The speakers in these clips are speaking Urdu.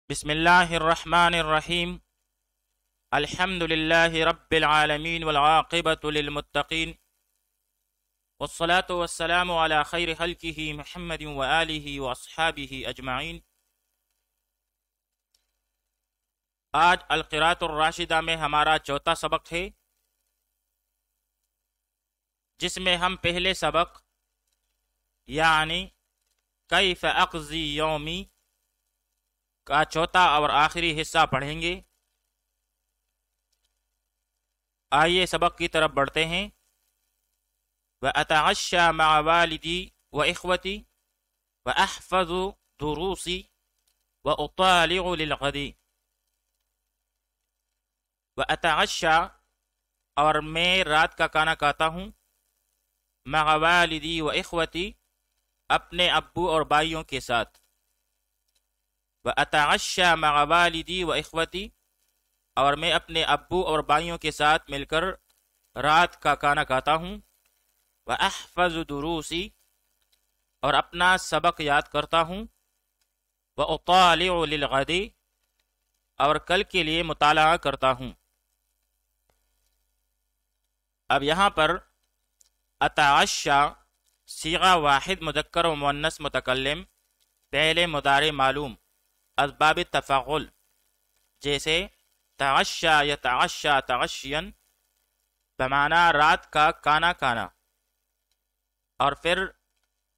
بسم اللہ الرحمن الرحیم الحمد للہ رب العالمین والعاقبۃ للمتقین والصلاة والسلام علی خیر خلقہ محمد وآلہ واصحابہ اجمعین۔ آج القراءۃ الراشدہ میں ہمارا چوتھا سبق ہے، جس میں ہم پہلے سبق یعنی کیف اقضی یومی کا چوتھا اور آخری حصہ پڑھیں گے۔ آئیے سبق کی طرف بڑھتے ہیں۔ وَأَتَعَشَّى مَعَ وَالِدِي وَإِخْوَتِي وَأَحْفَظُ دُرُوسِي وَأُطَالِعُ لِلْغَدِ۔ وَأَتَعَشَّى اور میں رات کا کھانا کھاتا ہوں، مع والدی و اخوتی اپنے ابو اور بھائیوں کے ساتھ، وَأَتَعَشَّى مَعَ وَالِدِي وَإِخْوَتِي اور میں اپنے ابو اور بھائیوں کے ساتھ مل کر رات کا کھانا کھاتا ہوں، وَأَحْفَظُ دُرُوسِي اور اپنا سبق یاد کرتا ہوں، وَأُطَالِعُ لِلْغَدِ اور کل کے لیے مطالعہ کرتا ہوں۔ اب یہاں پر اتعشى صیغہ واحد مذکر و مؤنث متکلم، پہلے مضارع معلوم، اسباب تفاعل جیسے تعشى یتعشى تعشیا بمعنی رات کا کھانا کھانا، اور پھر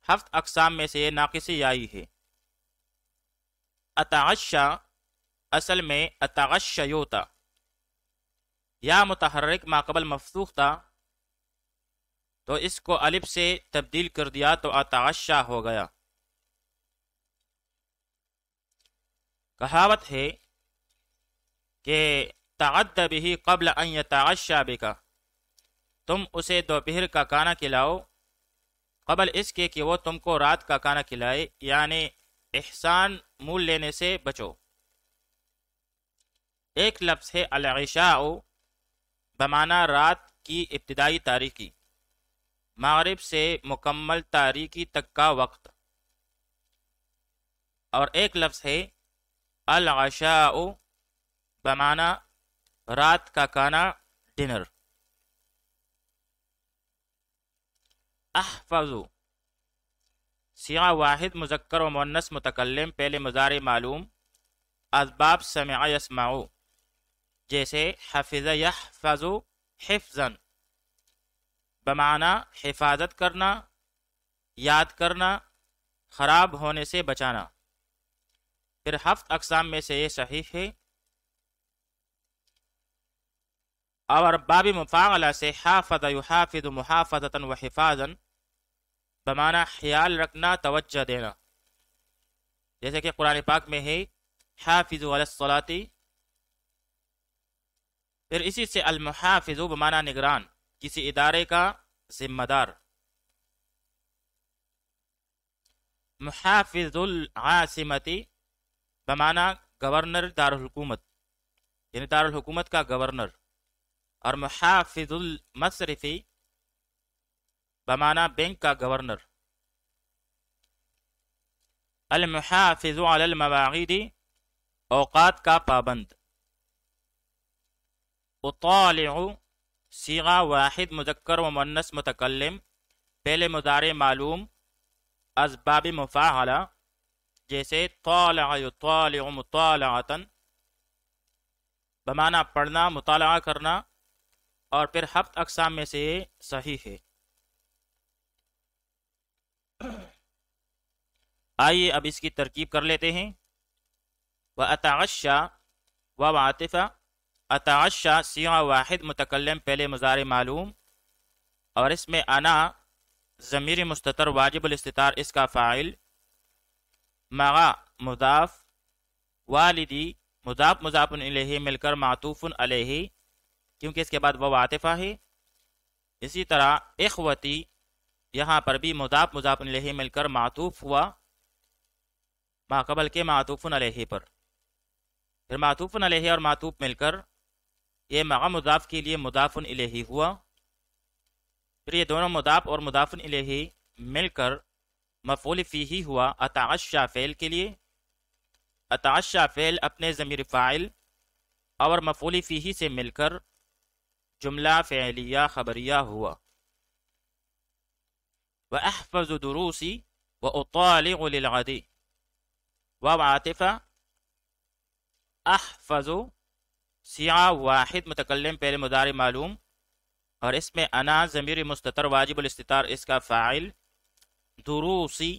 7 اقسام میں سے ناقص یائی ہے۔ اتعشى اصل میں اتغشیو تھا، یا متحرک ما قبل مفتوح تھا تو اس کو الف سے تبدیل کر دیا تو اتعشى ہو گیا۔ کہاوت ہے کہ تعد به قبل ان یتعشى بک، تم اسے دوپہر کا کھانا کھلاؤ قبل اس کے کہ وہ تم کو رات کا کھانا کھلائے، یعنی احسان مول لینے سے بچو۔ ایک لفظ ہے العشاء بمعنی رات کی ابتدائی تاریکی، مغرب سے مکمل تاریکی تک کا وقت، اور ایک لفظ ہے العشاء بمعنی رات کا کھانا ڈنر۔ احفظ صیغہ واحد مذکر و مؤنث متکلم، پہلے مضارع معلوم، اسباب سمع یسمعو جیسے حفظ یحفظ حفظا بمعنی حفاظت کرنا، یاد کرنا، خراب ہونے سے بچانا۔ پھر 7 اقسام میں سے یہ صحیح ہے، اور باب مفاعلہ سے حافظ یحافظ محافظتا و حفاظا بمعنی خیال رکھنا، توجہ دینا، جیسے کہ قرآن پاک میں ہے حافظوا علی الصلاۃ۔ پھر اسی سے المحافظ بمعنی نگران، کسی ادارے کا ذمہ دار۔ محافظ العاصمتی بمعنی گورنر دارالحکومت، یعنی دارالحکومت کا گورنر، اور محافظ المصرفی بمعنی بینک کا گورنر۔ المحافظ علی المواعید اوقات کا پابند۔ اطالع صیغہ واحد مذکر و مؤنث متکلم، پہلے مضارع معلوم، اسباب مفاعلہ جیسے طالع یطالع مطالعتا بمعنی پڑھنا، مطالعہ کرنا، اور پھر 7 اقسام میں سے یہ صحیح ہے۔ آئیے اب اس کی ترکیب کر لیتے ہیں۔ وَأَتَعَشَّى و عاطفہ، اتعشى صیغہ واحد متکلم، پہلے مضارع معلوم، اور اس میں انا ضمیر مستتر واجب الاستتار اس کا فاعل، مع مضاف، والدی مضاف مضاف الیہ مل کر معطوف علیہ کیونکہ اس کے بعد وہ عاطفہ ہے۔ اسی طرح اخوتی یہاں پر بھی مضاف مضاف الیہ مل کر معطوف ہوا ما قبل کے معطوف علیہ پر، پھر معطوف علیہ اور معطوف مل کر یہ مع مضاف کے لیے مضاف الیہ ہوا، پھر یہ دونوں مضاف اور مضاف الیہ مل کر مفعول فیہ ہوا اتعشى فعل کے لیے، اتعشا فعل اپنے ضمیر فاعل اور مفعول فیہ سے مل کر جملہ فعلیہ خبریہ ہوا۔ وَأَحْفَظُ دُرُوسِي وَأُطَالِعُ لِلْغَدِ، واو عاطفہ، احفظ صیغہ واحد متکلم پہلے مضارع معلوم، اور اس میں انا ضمیر مستتر واجب الاستتار اس کا فاعل، دروسی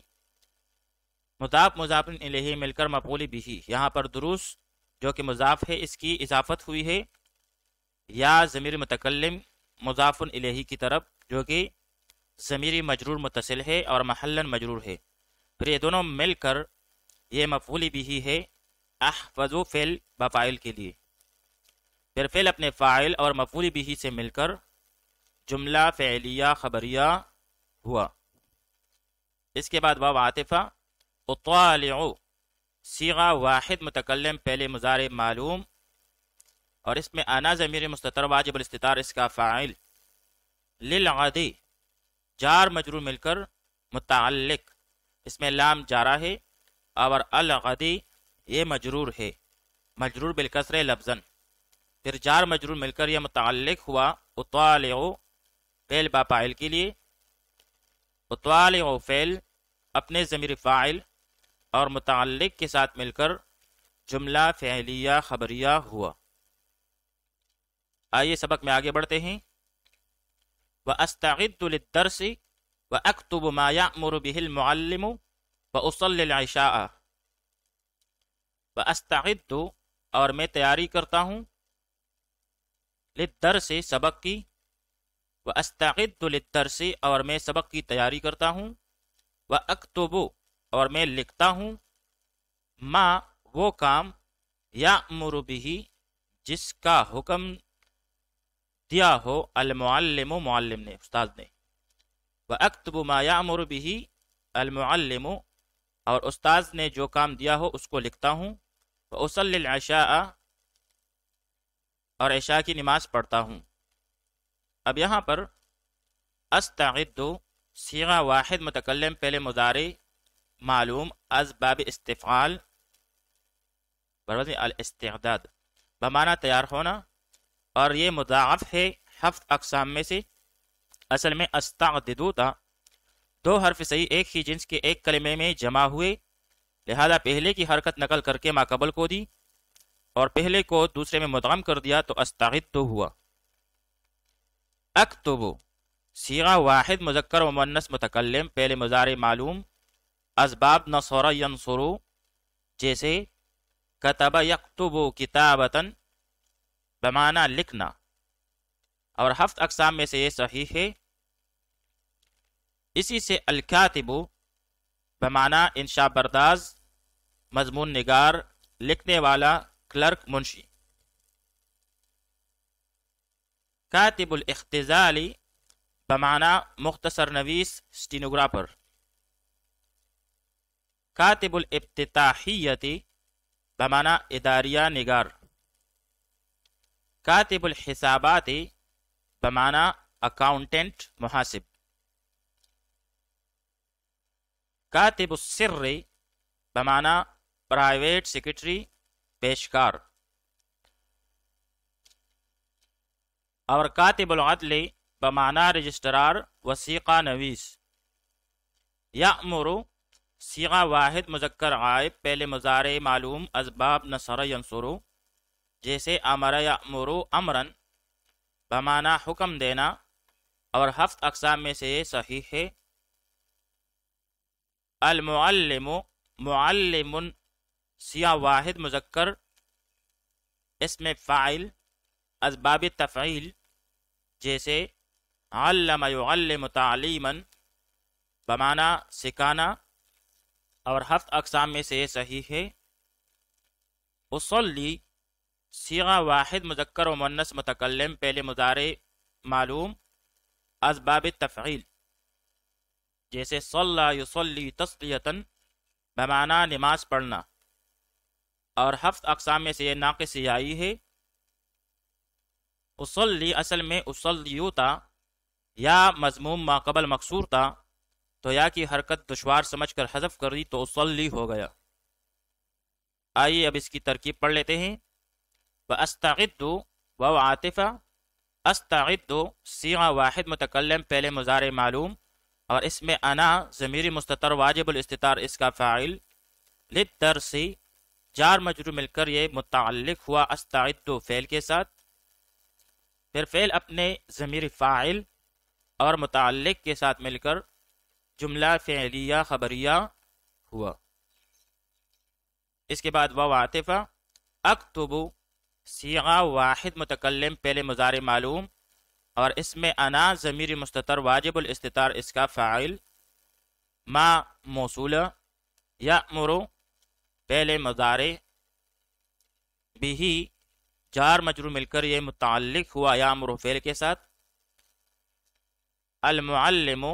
مضاف مضاف الیہ مل کر مفعول بہ، یہاں پر دروس جو کہ مضاف ہے اس کی اضافت ہوئی ہے یا ضمیر متکلم مضاف الیہ کی طرف جو کہ ضمیر مجرور متصل ہے اور محلاً مجرور ہے، پھر یہ دونوں مل کر یہ مفعول بہ ہے احفظ فعل بفاعل کے لیے، پھر فعل اپنے فاعل اور مفعول بہ سے مل کر جملہ فعلیہ خبریہ ہوا۔ اس کے بعد واو عاطفہ، اطالع صیغہ واحد متکلم پہلے مضارع معلوم، اور اس میں انا ضمیر مستتر واجب الاستتار اس کا فاعل، للغد جار مجرور مل کر متعلق، اس میں لام جارہ ہے اور الغد یہ مجرور ہے، مجرور بالکسر لفظاً، پھر جار مجرور مل کر یہ متعلق ہوا اطالع فعل با فاعل کے لیے، اطالع فعل اپنے ضمیر فاعل اور متعلق کے ساتھ مل کر جملہ فعلیہ خبریہ ہوا۔ آئیے سبق میں آگے بڑھتے ہیں۔ وَأَسْتَعِدُّ لِلدَّرْسِ وَأَكْتُبُ مَا يَأْمُرُ بِهِ الْمُعَلِّمُ وَأُصَلِّ الْعِشَاءَ۔ وَأَسْتَعِدُّ اور میں تیاری کرتا ہوں، لِلدَّرْسِ سبق کی، وَأَسْتَعِدُّ لِلدَّرْسِ اور میں سبق کی تیاری کرتا ہوں، وَأَكْتُبُ اور میں لکھتا ہوں، ما وہ کام، یأمر بہ جس کا حکم دیا ہو، المعلم معلم نے، استاد نے، وَأَكْتُبُ مَا يَأْمُرُ بِهِ الْمُعَلِّمُ اور استاذ نے جو کام دیا ہو اس کو لکھتا ہوں، وَأُصَلِّ الْعِشَاءَ اور عشاء کی نماز پڑھتا ہوں۔ اب یہاں پر استعد صیغہ واحد متکلم پہلے مضارع معلوم از باب استفعال بروزن الاستعداد بمعنی تیار ہونا، اور یہ مضاعف ہے 7 اقسام میں سے، اصل میں استعددو تھا، 2 حرف صحیح ایک ہی جنس کے ایک کلمے میں جمع ہوئے، لہذا پہلے کی حرکت نقل کر کے ماقبل کو دی اور پہلے کو دوسرے میں مدغم کر دیا تو استعدو ہوا۔ اکتبو صیغہ واحد مذکر و مؤنث متکلم پہلے مضارع معلوم، اسباب نصر ینصرو جیسے کتب یکتب کتابتن بمعنی لکھنا، اور 7 اقسام میں سے یہ صحیح ہے۔ اسی سے الکاتب بمعنی انشاء برداز، مضمون نگار، لکھنے والا، کلرک، منشی۔ کاتب الاختزال بمعنی مختصر نویس، سٹینوگرافر۔ کاتب الابتتاحیت بمعنی اداریہ نگار۔ کاتب الحسابات بمعنی اکاؤنٹنٹ، محاسب۔ کاتب السر بمعنی پرائیویٹ سیکرٹری، پیشکار۔ اور کاتب العدل بمعنی رجسٹرار، وثیقہ نویس۔ یأمر صیغہ واحد مذکر غائب پہلے مضارع معلوم اسباب نصر ینصرو جیسے امر یأمر امرا بمعنی حکم دینا، اور 7 اقسام میں سے یہ صحیح ہے۔ المعلم معلم صیغہ واحد مذکر اسم فاعل اسباب تفعیل جیسے علم یعلم تعلیما بمعنی سکھانا، اور 7 اقسام میں سے یہ صحیح ہے۔ اصلی صیغہ واحد مذکر و مؤنث متکلم پہلے مضارع معلوم اسباب تفعیل جیسے صلی یصلی تصلیتاً بمعنی نماز پڑھنا، اور 7 اقسام میں سے یہ ناقص یائی ہے۔ اصلی اصل میں اصلیو تا، یا مضموم ماقبل مکسور تا تو یا کی حرکت دشوار سمجھ کر حذف کر دی تو اصلی ہو گیا۔ آئیے اب اس کی ترکیب پڑھ لیتے ہیں۔ وَأَسْتَعِدُّ واو عاطفہ، استعد صیغہ واحد متکلم پہلے مضارع معلوم، اور اس میں انا ضمیر مستتر واجب الاستتار اس کا فاعل، للدرس جار مجرور مل کر یہ متعلق ہوا استعد فعل کے ساتھ، پھر فعل اپنے ضمیر فاعل اور متعلق کے ساتھ مل کر جملہ فعلیہ خبریہ ہوا۔ اس کے بعد واو عاطفہ، اکتب صیغہ واحد متکلم پہلے مضارع معلوم، اور اس میں انا ضمیر مستتر واجب الاستتار اس کا فاعل، ما موصولہ، یأمر پہلے مضارع، بھی جار مجرور مل کر یہ متعلق ہوا یأمر فعل کے ساتھ، المعلم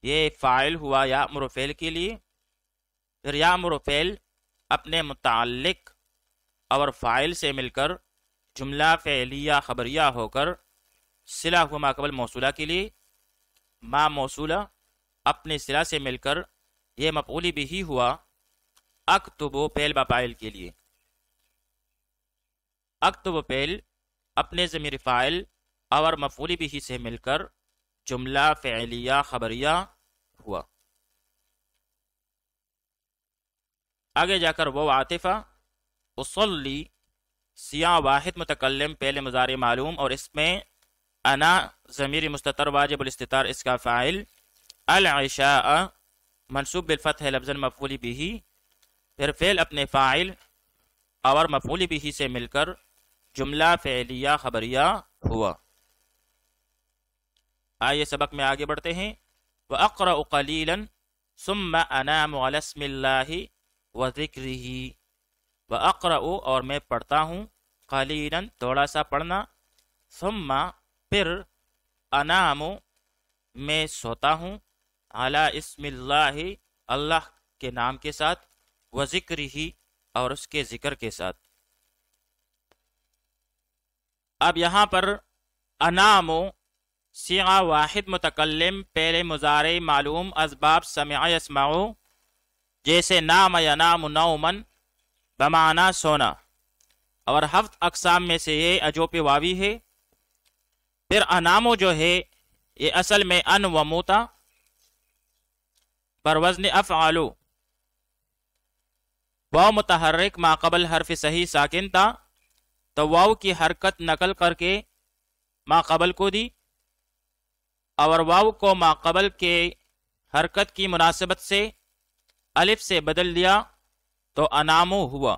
یہ فاعل ہوا یأمر فعل کے لیے، پھر یأمر فعل اپنے متعلق اور فاعل سے مل کر جملہ فعلیہ خبریہ ہو کر صلہ ہوا ما قبل موصولہ کے لیے، ما موصولہ اپنے صلہ سے مل کر یہ مفعول بھی ہوا اکتب فعل با فاعل کے لیے، اکتب فعل اپنے ضمیر فاعل اور مفعول بھی سے مل کر جملہ فعلیہ خبریہ ہوا۔ آگے جا کر وہ عاطفہ، اصلی صیغہ واحد متکلم پہلے مضارع معلوم، اور اس میں انا ضمیر مستتر واجب الاستتار اس کا فاعل، العشاء منصوب بالفتح لفظاً مفعول بھی، پھر فعل اپنے فاعل اور مفعول بھی سے مل کر جملہ فعلیہ خبریہ ہوا۔ آئیے سبق میں آگے بڑھتے ہیں۔ وَأَقْرَأُ قَلِيلًا ثُمَّ أَنَامُ عَلَى اسْمِ اللَّهِ وَذِكْرِهِ، وَأَقْرَأُ اور میں پڑھتا ہوں، قَلِيلًا تھوڑا سا پڑھنا، ثُمَّ پھر أَنَامُ میں سوتا ہوں، عَلَى اسْمِ اللَّهِ اللہ کے نام کے ساتھ، وَذِكْرِهِ اور اس کے ذکر کے ساتھ۔ اب یہاں پر انام صیغہ واحد متکلم پہلے مضارع معلوم اسباب سمع یسمعو، جیسے نام ینام نومن بمعنی سونا، اور ہفت اقسام میں سے یہ اجوپ واوی ہے۔ پھر انامو جو ہے یہ اصل میں ان و موتا پر وزن افعالو، واو متحرک ما قبل حرف صحیح ساکن تھا تو واو کی حرکت نقل کر کے ما قبل کو دی، اور واو کو ما قبل کے حرکت کی مناسبت سے الف سے بدل دیا تو انامو ہوا۔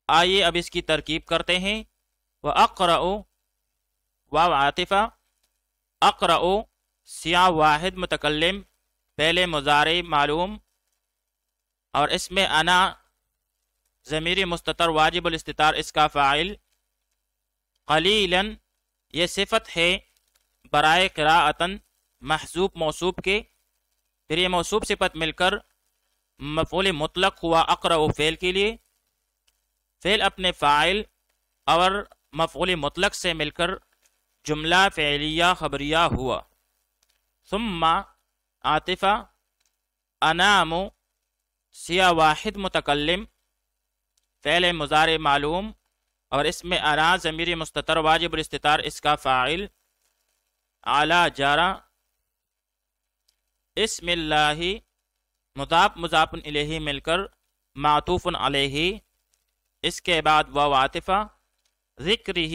آئیے اب اس کی ترکیب کرتے ہیں۔ وَأَقْرَأُ واو عاطفہ، اقرأ صیغہ واحد متکلم پہلے مضارع معلوم، اور اس میں انا ضمیر مستتر واجب الاستتار اس کا فاعل، قلیلاً یہ صفت ہے برائے قراءتاً محذوف موصوف کے، پھر یہ موصوف صفت مل کر مفعول مطلق ہوا اقرأ فعل کے لیے، فعل اپنے فاعل اور مفعول مطلق سے مل کر جملہ فعلیہ خبریہ ہوا۔ ثم عاطفہ، انام صیغہ واحد متکلم فعل مضارع معلوم، اور اس میں انا ضمیر مستتر واجب الاستتار اس کا فاعل، اعلی جارہ، اسم اللہ مضاف مضاف الیہ مل کر معطوف علیہ، اس کے بعد واو عاطفہ، ذکرہ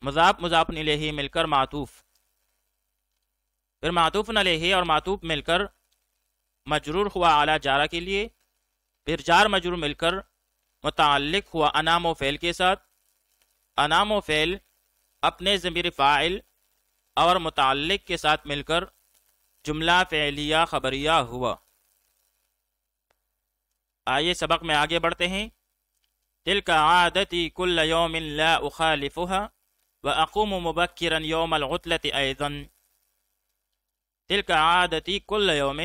مضاف مضاف الیہ مل کر معطوف، پھر معطوف علیہ اور معطوف مل کر مجرور ہوا اعلی جارہ کے لیے، پھر جار مجرور مل کر متعلق ہوا انام و فعل کے ساتھ، انام و فعل اپنے ضمیر فاعل اور متعلق کے ساتھ مل کر جملہ فعلیہ خبریہ ہوا۔ آئیے سبق میں آگے بڑھتے ہیں۔ تلک عادتی کل یوم لا اخالفها واقوم مبکرا یوم العطلة ایضا، تلک عادتی کل یوم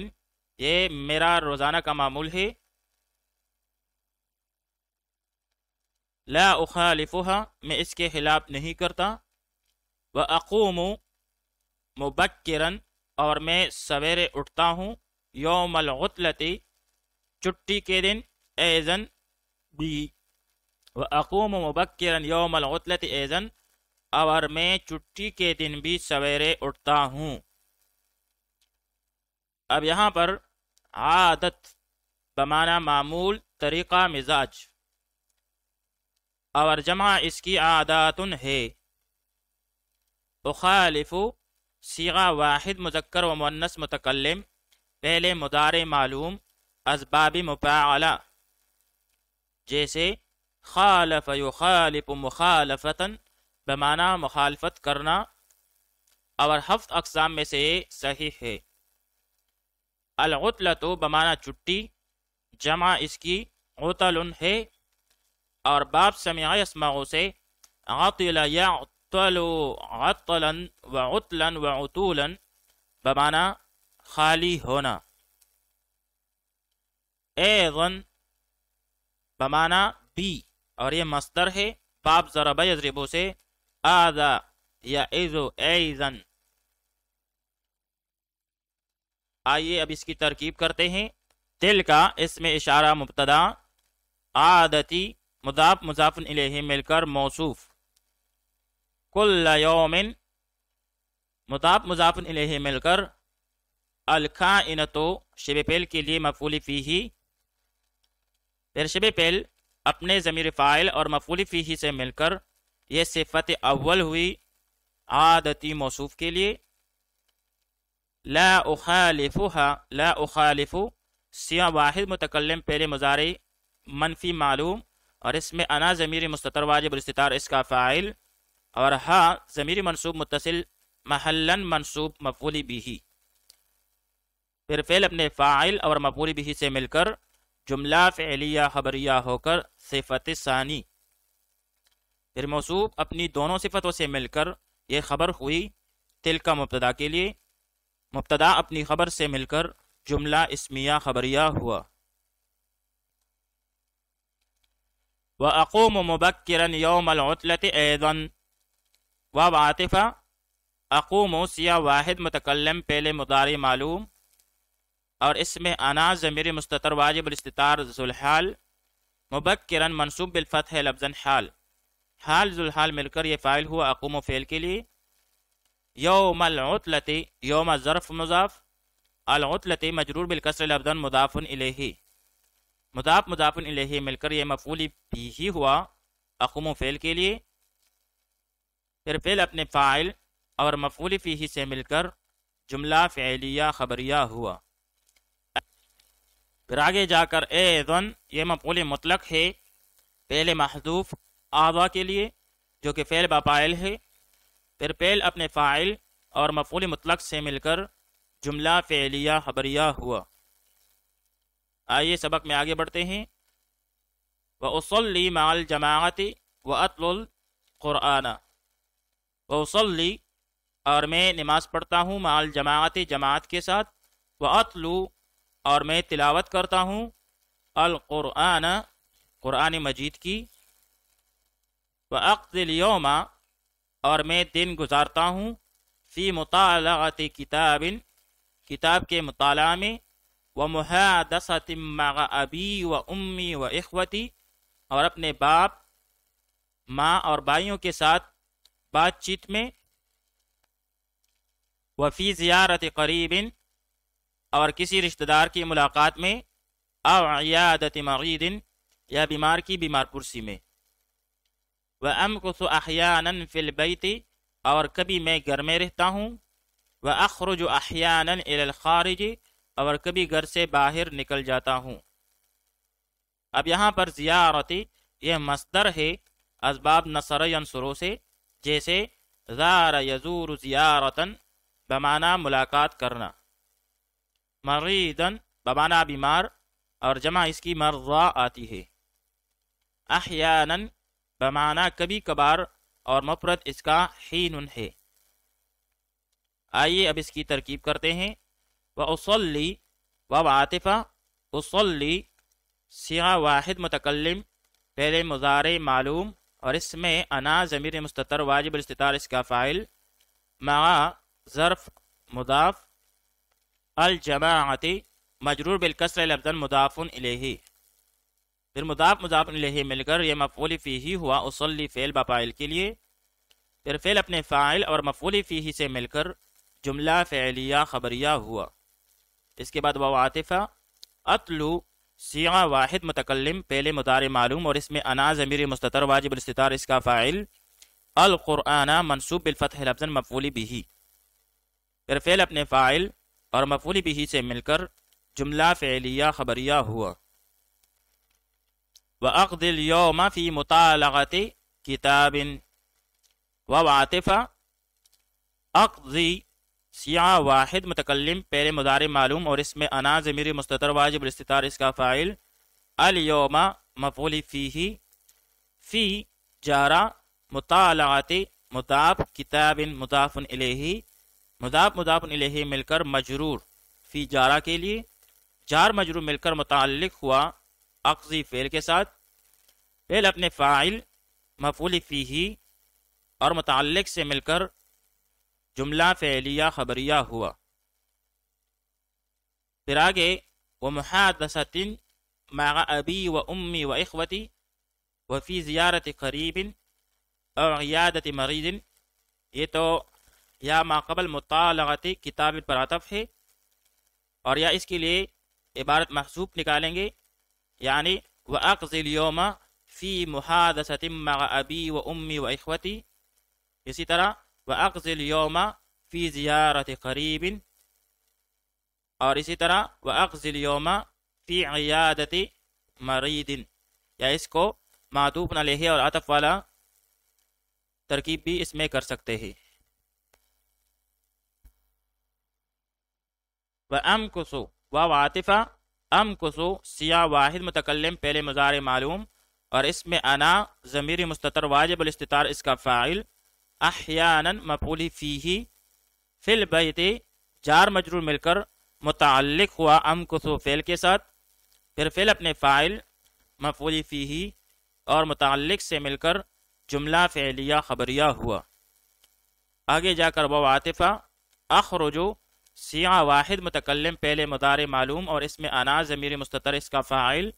یہ میرا روزانہ کا معمول ہے، لا اخالفها میں اس کے خلاف نہیں کرتا، واقوم مبکرا اور میں سویرے اٹھتا ہوں، یوم العطلتی چھٹی کے دن، ایزن بھی، وَأَقُومُ مُبَكِّرًا یوم العطلتی ایزن، اور میں چھٹی کے دن بھی سویرے اٹھتا ہوں۔ اب یہاں پر عادت بمعنی معمول، طریقہ، مزاج، اور جمع اس کی عاداتن ہے۔ اخالف صیغہ واحد مذکر و مؤنث متکلم، پہلے مضارع معلوم، اسباب مفاعلہ، جیسے خالف یخالف مخالفتن بمعنی مخالفت کرنا، اور 7 اقسام میں سے صحیح ہے۔ العطلۃ بمعنی چھٹی، جمع اس کی عطل ہے، اور باب سمع یسمع سے عطل یعطل عطلا وعطلا وعطولا بمعنی خالی ہونا۔ ایضاً بمعنی بھی، اور یہ مصدر ہے، باب ضرب یضرب سے آذا یعظ ایضاً۔ آئیے اب اس کی ترکیب کرتے ہیں۔ دل کا اس میں اشارہ مبتدا، عادتی مضاف مضاف الیہ مل کر موصوف، کل یوم مضاف مضاف الیہ مل کر الکائنۃ شبہ فعل کے لیے مفعول فیہ، پھر شبہ فعل اپنے ضمیر فاعل اور مفعول فیہ سے مل کر یہ صفت اول ہوئی عادتی موصوف کے لیے۔ لا اخالفها، لا اخالف سیاہ واحد متکلم پہلے مضارع منفی معلوم، اور اس میں انا ضمیر مستتر واجب الاستتار اس کا فاعل، اور ہا ضمیر منصوب متصل محلا منصوب مفعول به، پھر فعل اپنے فاعل اور مفعول به سے مل کر جملہ فعلیہ خبریہ ہو کر صفت ثانی، پھر موصوف اپنی دونوں صفتوں سے مل کر یہ خبر ہوئی تل کا مبتدا کے لیے، مبتدا اپنی خبر سے مل کر جملہ اسمیہ خبریہ ہوا۔ وَأَقُومُ مُبَكِّرًا يَوْمَ الْعُطْلَةِ أَيْضًا، واو عاطفہ، اقوم سیاہ واحد متکلم پہلے مضارع معلوم، اور اس میں انا ضمیر مستتر واجب الاستتار ذوالحال، مبکرن منصوب بالفتح لفظاً حال، حال ذوالحال مل کر یہ فاعل ہوا اقوم فعل کے لیے۔ یوم العطلۃ، یوم ظرف مضاف، العطلۃ مجرور بالکسر لفظاً مضاف الیہ، مضاف مضاف الیہ مل کر یہ مفعول بھی ہوا اقوم فعل کے لیے، پھر فعل اپنے فاعل اور مفعول فیہ سے مل کر جملہ فعلیہ خبریہ ہوا۔ پھر آگے جا کر ایضاً یہ مفعول مطلق ہے پہلے محذوف اعضا کے لیے جو کہ فعل باپائل ہے، پھر فعل اپنے فاعل اور مفعول مطلق سے مل کر جملہ فعلیہ خبریہ ہوا۔ آئیے سبق میں آگے بڑھتے ہیں۔ وَأُصَلِّي مَعَ الْجَمَاعَةِ وَأَتْلُو الْقُرْآنَ، وَأُصَلِّي اور میں نماز پڑھتا ہوں، مع الجماعت جماعت کے ساتھ، وَأَتْلُو اور میں تلاوت کرتا ہوں، القرآن قرآن مجید کی، وَأَقْضِي الْيَوْمَ اور میں دن گزارتا ہوں، فی مطالعۃ کتاب کتاب کے مطالعہ میں، ومحادثۃ مع ابی و امی و اخوتی اور اپنے باپ ماں اور بھائیوں کے ساتھ بات چیت میں، وفی زیارت قریب اور کسی رشتہ دار کی ملاقات میں، او عیادت مریض یا بیمار کی بیمار پرسی میں، وامکث احیانا فی البیت اور کبھی میں گھر میں رہتا ہوں، واخرج احیانا الی الخارج اور کبھی گھر سے باہر نکل جاتا ہوں۔ اب یہاں پر زیارتی یہ مصدر ہے اسباب نصر ینصرو سے، جیسے زار یزور زیارتن بمعنی ملاقات کرنا، مریضن بمعنی بیمار اور جمع اس کی مرضا آتی ہے، احیانا بمعنی کبھی کبھار اور مفرد اس کا حین ہے۔ آئیے اب اس کی ترکیب کرتے ہیں۔ وَأُصَلِّي واو عاطفہ، اصلی صیغہ واحد متکلم پہلے مضارع معلوم، اور اس میں انا ضمیر مستتر واجب الاستتار اس کا فاعل، مع ظرف مضاف، الجماعت مجرور بالکسر لفظا مضاف الیہ، پھر مضاف الیہ مل کر یہ مفعول فیہ ہوا اصلی فعل بفاعل کے لیے، پھر فعل اپنے فاعل اور مفعول فیہ سے مل کر جملہ فعلیہ خبریہ ہوا۔ اس کے بعد واو عاطفہ، اتلو صیغہ واحد متکلم پہلے مضارع معلوم اور اس میں انا ضمیر مستتر واجب الاستتار اس کا فاعل، القرآن منصوب بالفتح لفظا مفعول بہ، پھر فعل اپنے فاعل اور مفعول بہ سے مل کر جملہ فعلیہ خبریہ ہوا۔ وَأَقْضِ الْيَوْمَ فِي مُطَالَعَةِ كِتَابٍ، واو عاطفہ، اقضی صیغہ واحد متکلم پہلے مضارع معلوم اور اس میں انا ضمیر مستتر واجب الاستتار اس کا فاعل، اليوم مفعول فیہ، فی جارہ، مطالعات مضاف، کتاب مضاف الیہ، مضاف الیہ مل کر مجرور فی جارہ کے لیے، جار مجرور مل کر متعلق ہوا اقضی فعل کے ساتھ، فعل اپنے فاعل مفعول فیہ اور متعلق سے مل کر جملہ فعلیہ خبریہ ہوا۔ پھر آگے ومحادثۃ مع ابی و امی و اخوتی وفی زیارت قریب اور عیادت مریض، یہ تو یا ما قبل مطالعت کتاب پر عطف ہے، اور یا اس کے لیے عبارت محذوف نکالیں گے، یعنی وَأَقْضِ الْيَوْمَ فِي مُحَادَثَةٍ مَعَ أَبِي وَأُمِّي وَإِخْوَتِي، اسی طرح وَأَقْضِ الْيَوْمَ فِي زِيَارَةِ قَرِيبٍ، اور اسی طرح وَأَقْضِ الْيَوْمَ فِي عِيَادَةِ مَرِيدٍ، یا اس کو معطوف علیہ اور عطف والا ترکیب بھی اس میں کر سکتے ہیں۔ وَأَمْكُسُ واو عاطفہ، امکسو صیغہ واحد متکلم پہلے مضارع معلوم اور اس میں انا ضمیر مستتر واجب الاستتار اس کا فاعل، احیانا مفعول فیہ، فی البیت جار مجرور مل کر متعلق ہوا امکسو فعل کے ساتھ، پھر فعل اپنے فاعل مفعول فیہ اور متعلق سے مل کر جملہ فعلیہ خبریہ ہوا۔ آگے جا کر واو عاطفہ، اخرجو صیغہ واحد متکلم پہلے مضارع معلوم اور اس میں انا ضمیر مستتر اس کا فاعل،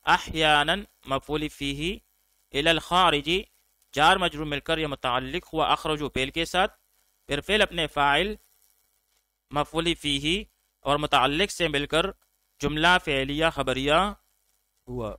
احیانا مفعول فیہ، الی الخارج جار مجرور مل کر یہ متعلق ہوا اخرجو فعل کے ساتھ، پھر فعل اپنے فاعل مفعول فیہ اور متعلق سے مل کر جملہ فعلیہ خبریہ ہوا۔